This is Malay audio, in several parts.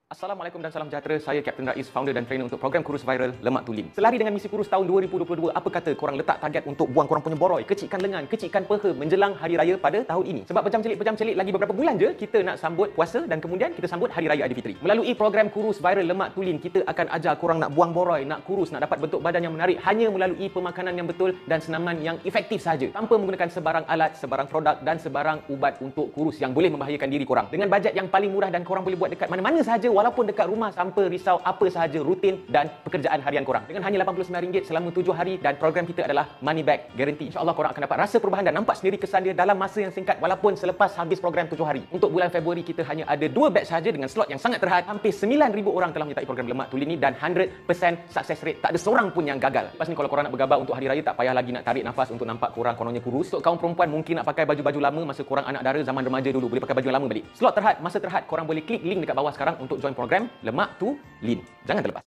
Assalamualaikum dan salam sejahtera. Saya Kapten Rais, founder dan trainer untuk program kurus viral Lemak Tulen. Selari dengan misi kurus tahun 2022, apa kata korang letak target untuk buang korang punya boroi, kecikkan lengan, kecikkan peha menjelang hari raya pada tahun ini. Sebab pejam celik lagi beberapa bulan je kita nak sambut puasa dan kemudian kita sambut hari raya Aidilfitri. Melalui program kurus viral Lemak Tulen, kita akan ajar korang nak buang boroi, nak kurus, nak dapat bentuk badan yang menarik hanya melalui pemakanan yang betul dan senaman yang efektif sahaja, tanpa menggunakan sebarang alat, sebarang produk dan sebarang ubat untuk kurus yang boleh membahayakan diri korang. Dengan bajet yang paling murah dan korang boleh buat dekat mana-mana sahaja, walaupun dekat rumah, sampai risau apa sahaja rutin dan pekerjaan harian korang. Dengan hanya RM89 selama 7 hari dan program kita adalah money back guarantee. InsyaAllah korang akan dapat rasa perubahan dan nampak sendiri kesan dia dalam masa yang singkat walaupun selepas habis program 7 hari. Untuk bulan Februari kita hanya ada 2 batch sahaja dengan slot yang sangat terhad. Hampir 9,000 orang telah menyertai program Lemak Tulen ini dan 100% success rate. Tak ada seorang pun yang gagal. Lepas ni kalau korang nak bergabar untuk hari raya, tak payah lagi nak tarik nafas untuk nampak korang kononnya kurus. Untuk kaum perempuan mungkin nak pakai baju-baju lama masa korang anak dara zaman remaja dulu, boleh pakai baju yang lama balik. Slot terhad, masa terhad, korang boleh klik link dekat bawah sekarang untuk join program Lemak Tulen. Jangan terlepas.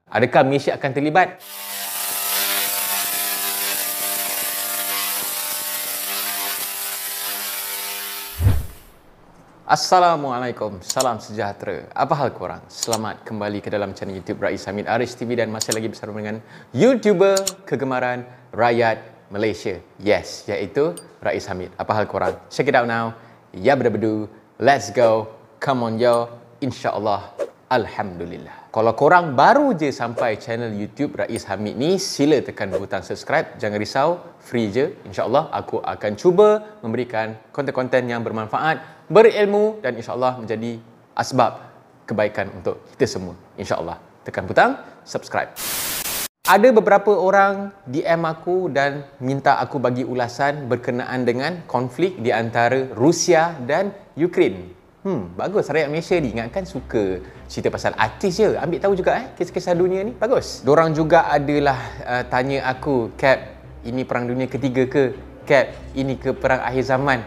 Adakah Malaysia akan terlibat? Assalamualaikum, salam sejahtera. Apa hal korang? Selamat kembali ke dalam channel YouTube Rais Hamid Aris TV dan masih lagi bersama dengan YouTuber kegemaran rakyat Malaysia. Yes, iaitu Rais Hamid. Apa hal korang? Check it out now. Ya berbedu. Let's go. Come on yo. InsyaAllah. Alhamdulillah. Kalau korang baru je sampai channel YouTube Rais Hamid ni, sila tekan butang subscribe. Jangan risau, free je. InsyaAllah aku akan cuba memberikan konten-konten yang bermanfaat, berilmu dan insyaAllah menjadi asbab kebaikan untuk kita semua. InsyaAllah. Tekan butang subscribe. Ada beberapa orang DM aku dan minta aku bagi ulasan berkenaan dengan konflik di antara Rusia dan Ukraine. Bagus, rakyat Malaysia ni ingatkan suka cerita pasal artis je. Ambil tahu juga kisah-kisah dunia ni. Bagus. Diorang juga adalah tanya aku, Cap, ini perang dunia ketiga ke? Cap, ini ke perang akhir zaman?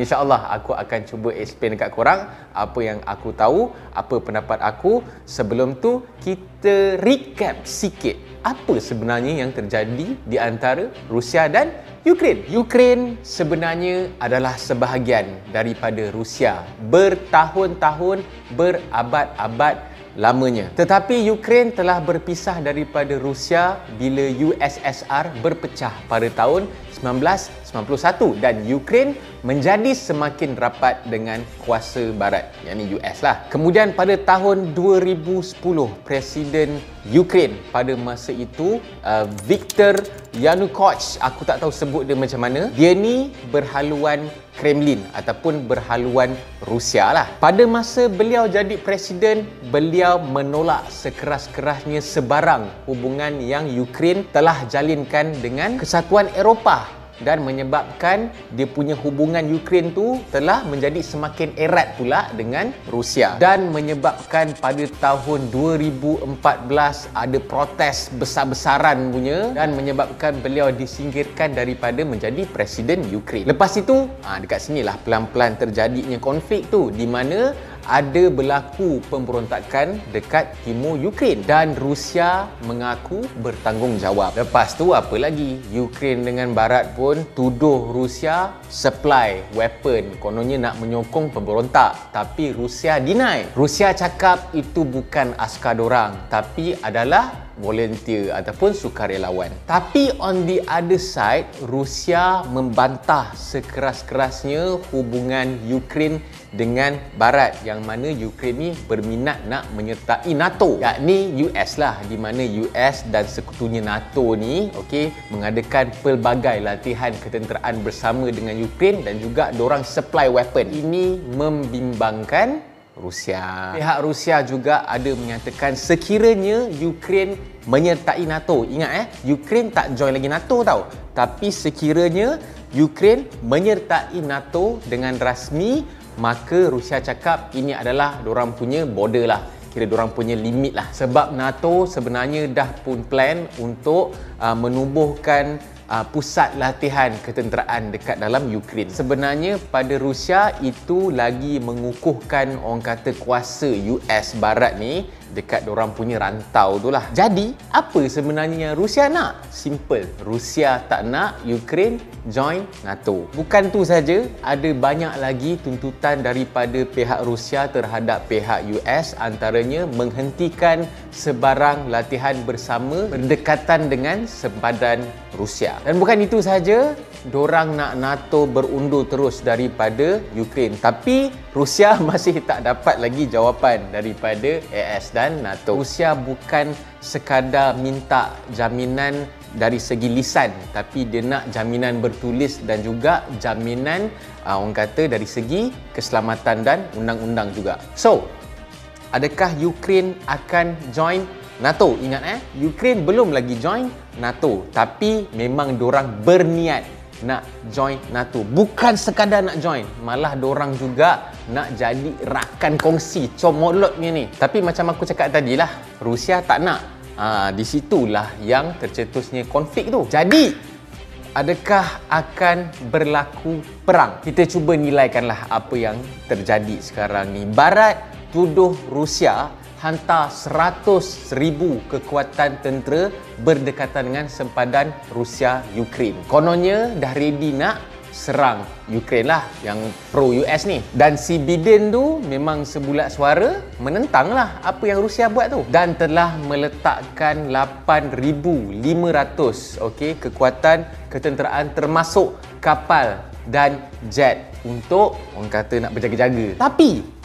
InsyaAllah aku akan cuba explain dekat korang apa yang aku tahu, apa pendapat aku. Sebelum tu, kita recap sikit apa sebenarnya yang terjadi di antara Rusia dan Ukraine. Ukraine sebenarnya adalah sebahagian daripada Rusia bertahun-tahun, berabad-abad lamanya. Tetapi Ukraine telah berpisah daripada Rusia bila USSR berpecah pada tahun 1991 dan Ukraine menjadi semakin rapat dengan kuasa barat, yakni US lah. Kemudian pada tahun 2010, Presiden Ukraine pada masa itu Viktor Yanukovych, aku tak tahu sebut dia macam mana, dia ni berhaluan Kremlin ataupun berhaluan Rusia lah. Pada masa beliau jadi presiden, beliau menolak sekeras-kerasnya sebarang hubungan yang Ukraine telah jalinkan dengan kesatuan Eropah dan menyebabkan dia punya hubungan Ukraine tu telah menjadi semakin erat pula dengan Rusia dan menyebabkan pada tahun 2014 ada protes besar-besaran punya dan menyebabkan beliau disingkirkan daripada menjadi presiden Ukraine. Lepas itu, dekat sinilah pelan-pelan terjadinya konflik tu di mana ada berlaku pemberontakan dekat timur Ukraine dan Rusia mengaku bertanggungjawab. Lepas tu apa lagi? Ukraine dengan barat pun tuduh Rusia supply weapon, kononnya nak menyokong pemberontak, tapi Rusia deny. Rusia cakap itu bukan askar dorang tapi adalah volunteer ataupun sukarelawan. Tapi on the other side, Rusia membantah sekeras-kerasnya hubungan Ukraine dengan barat yang mana Ukraine ni berminat nak menyertai NATO, yakni US lah, di mana US dan sekutunya NATO ni mengadakan pelbagai latihan ketenteraan bersama dengan Ukraine dan juga dorang supply weapon. Ini membimbangkan Rusia. Pihak Rusia juga ada menyatakan sekiranya Ukraine menyertai NATO. Ingat Ukraine tak join lagi NATO tau. Tapi sekiranya Ukraine menyertai NATO dengan rasmi, maka Rusia cakap ini adalah dorang punya border lah. Kira dorang punya limit lah. Sebab NATO sebenarnya dah pun plan untuk menubuhkan pusat latihan ketenteraan dekat dalam Ukraine. Sebenarnya pada Rusia itu lagi mengukuhkan orang kata kuasa US barat ni dekat dorang punya rantau tu lah. Jadi, apa sebenarnya yang Rusia nak? Simple. Rusia tak nak Ukraine join NATO. Bukan tu saja, ada banyak lagi tuntutan daripada pihak Rusia terhadap pihak US, antaranya menghentikan sebarang latihan bersama berdekatan dengan sempadan Rusia. Dan bukan itu saja, dorang nak NATO berundur terus daripada Ukraine. Tapi Rusia masih tak dapat lagi jawapan daripada AS dan NATO. Rusia bukan sekadar minta jaminan dari segi lisan, tapi dia nak jaminan bertulis dan juga jaminan orang kata dari segi keselamatan dan undang-undang juga. So, adakah Ukraine akan join NATO? Ingat Ukraine belum lagi join NATO, tapi memang dorang berniat nak join NATO. Bukan sekadar nak join, malah dorang juga nak jadi rakan kongsi comolotnya ni. Tapi macam aku cakap tadi lah, Rusia tak nak. Di situlah yang tercetusnya konflik tu. Jadi, adakah akan berlaku perang? Kita cuba nilaikanlah apa yang terjadi sekarang ni. Barat tuduh Rusia hantar 100,000 kekuatan tentera berdekatan dengan sempadan Rusia-Ukraine. Kononnya dah ready nak serang Ukraine lah, yang pro-US ni. Dan si Biden tu memang sebulat suara menentang lah apa yang Rusia buat tu. Dan telah meletakkan 8,500 kekuatan ketenteraan termasuk kapal dan jet untuk orang kata nak berjaga-jaga. Tapi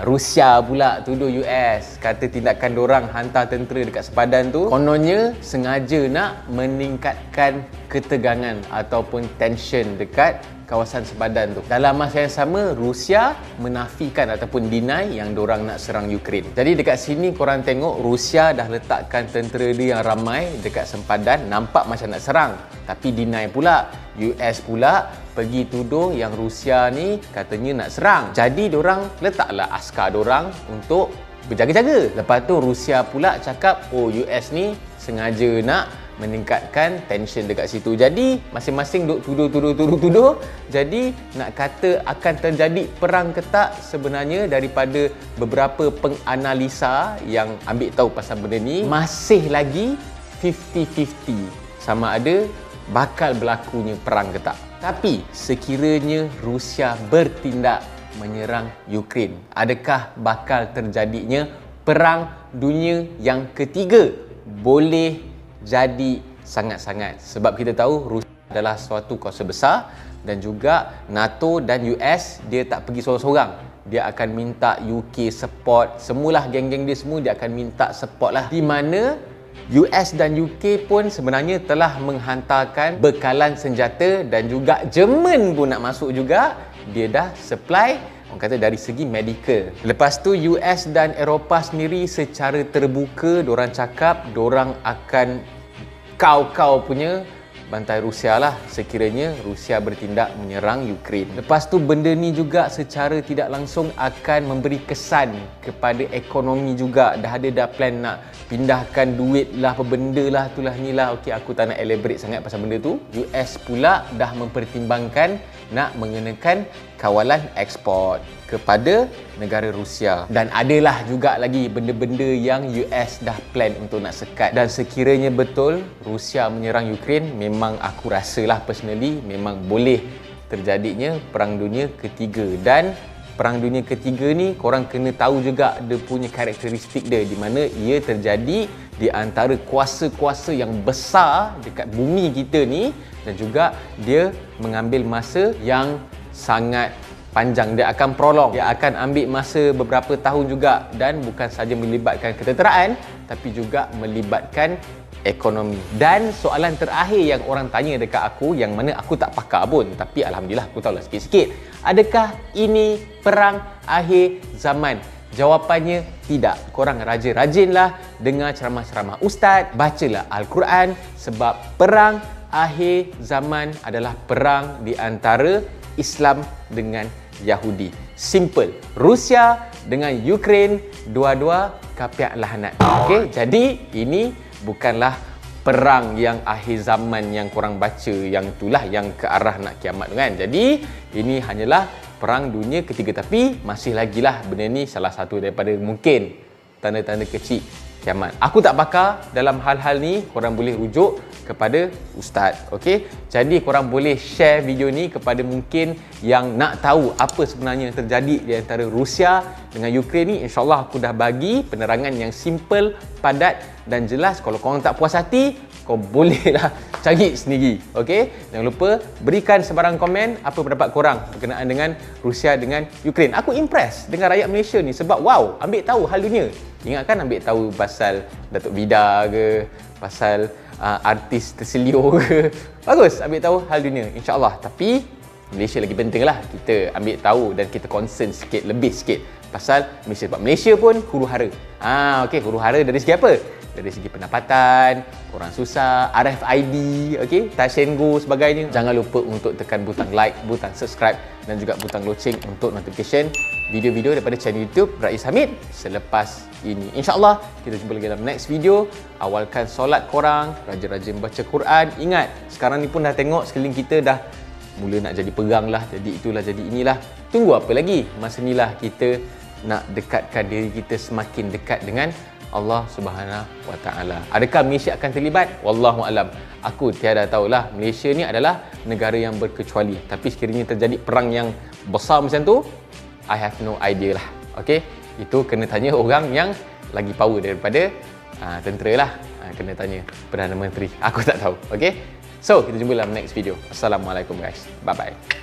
Rusia pula tuduh US, kata tindakan dorang hantar tentera dekat sempadan tu kononnya sengaja nak meningkatkan ketegangan ataupun tension dekat kawasan sempadan tu. Dalam masa yang sama, Rusia menafikan ataupun deny yang dorang nak serang Ukraine. Jadi dekat sini korang tengok Rusia dah letakkan tentera dia yang ramai dekat sempadan, nampak macam nak serang, tapi deny pula. US pula pergi tuduh yang Rusia ni katanya nak serang. Jadi dorang letaklah askar dorang untuk berjaga-jaga. Lepas tu Rusia pula cakap, US ni sengaja nak meningkatkan tension dekat situ. Jadi masing-masing duk tuduh. Jadi nak kata akan terjadi perang ke tak, sebenarnya daripada beberapa penganalisa yang ambil tahu pasal benda ni, masih lagi 50-50 sama ada bakal berlakunya perang ke tak. Tapi sekiranya Rusia bertindak menyerang Ukraine, adakah bakal terjadinya perang dunia yang ketiga? Boleh jadi sangat-sangat, sebab kita tahu Rusia adalah suatu kuasa besar dan juga NATO dan US dia tak pergi sorang-sorang. Dia akan minta UK support, semualah geng-geng dia semua dia akan minta support lah. Di mana US dan UK pun sebenarnya telah menghantarkan bekalan senjata dan juga Jerman pun nak masuk juga. Dia dah supply orang kata dari segi medical. Lepas tu US dan Eropah sendiri secara terbuka dorang cakap dorang akan kau punya bantai Rusia lah sekiranya Rusia bertindak menyerang Ukraine. Lepas tu benda ni juga secara tidak langsung akan memberi kesan kepada ekonomi juga. Dah plan nak pindahkan duit lah, apa benda lah, itulah ni lah. Okey, aku tak nak elaborate sangat pasal benda tu. US pula dah mempertimbangkan nak mengenakan kawalan ekspor kepada negara Rusia. Dan adalah juga lagi benda-benda yang US dah plan untuk nak sekat. Dan sekiranya betul Rusia menyerang Ukraine, memang aku rasalah personally memang boleh terjadinya Perang Dunia Ketiga. Dan Perang Dunia Ketiga ni korang kena tahu juga dia punya karakteristik dia, di mana ia terjadi di antara kuasa-kuasa yang besar dekat bumi kita ni, dan juga dia mengambil masa yang sangat panjang. Dia akan prolong, dia akan ambil masa beberapa tahun juga, dan bukan saja melibatkan ketenteraan tapi juga melibatkan ekonomi. Dan soalan terakhir yang orang tanya dekat aku, yang mana aku tak pakar pun, tapi alhamdulillah aku tahulah sikit-sikit, adakah ini perang akhir zaman? Jawapannya tidak. Korang rajinlah dengar ceramah-ceramah ustaz, bacalah Al-Quran, sebab perang akhir zaman adalah perang di antara Islam dengan Yahudi. Simple. Rusia dengan Ukraine, dua-dua kapiak lahanat. Okey, jadi ini bukanlah perang yang akhir zaman yang korang baca, yang itulah yang ke arah nak kiamat tu kan. Jadi ini hanyalah Perang Dunia Ketiga, tapi masih lagi lah benda ni salah satu daripada mungkin tanda-tanda kecil kiamat. Aku tak pakar dalam hal-hal ni, korang boleh rujuk kepada ustaz. Okey, jadi korang boleh share video ni kepada mungkin yang nak tahu apa sebenarnya yang terjadi di antara Rusia dengan Ukraine ni. InsyaAllah aku dah bagi penerangan yang simple, padat dan jelas. Kalau korang tak puas hati, kau bolehlah cari sendiri. Okey, jangan lupa berikan sebarang komen apa pendapat korang berkenaan dengan Rusia dengan Ukraine. Aku impress dengan rakyat Malaysia ni sebab wow, ambil tahu hal dunia. Ingatkan ambil tahu pasal Datuk Vida ke, pasal artis terselio ke. Bagus ambil tahu hal dunia, insya-Allah. Tapi Malaysia lagi penting lah kita ambil tahu dan kita concern sikit, lebih sikit pasal Malaysia. Sebab Malaysia pun huru hara. Okey, huru hara dari segi apa? Dari segi pendapatan, orang susah, RFID, okey, touch and go sebagainya. Jangan lupa untuk tekan butang like, butang subscribe dan juga butang loceng untuk notification video-video daripada channel YouTube Rais Hamid selepas ini. InsyaAllah kita jumpa lagi dalam next video. Awalkan solat korang, rajin-rajin baca Quran. Ingat, sekarang ni pun dah tengok sekeliling kita dah mula nak jadi perang lah, jadi itulah, jadi inilah. Tunggu apa lagi? Masa inilah kita nak dekatkan diri kita semakin dekat dengan Allah Subhanahu Wa Taala. Adakah Malaysia akan terlibat? Wallahu alam. Aku tiada tahulah. Malaysia ni adalah negara yang berkecuali. Tapi sekiranya terjadi perang yang besar macam tu, I have no idea lah. Okey, itu kena tanya orang yang lagi power daripada tentera lah. Kena tanya Perdana Menteri. Aku tak tahu. Okey. So, kita jumpa dalam next video. Assalamualaikum guys. Bye bye.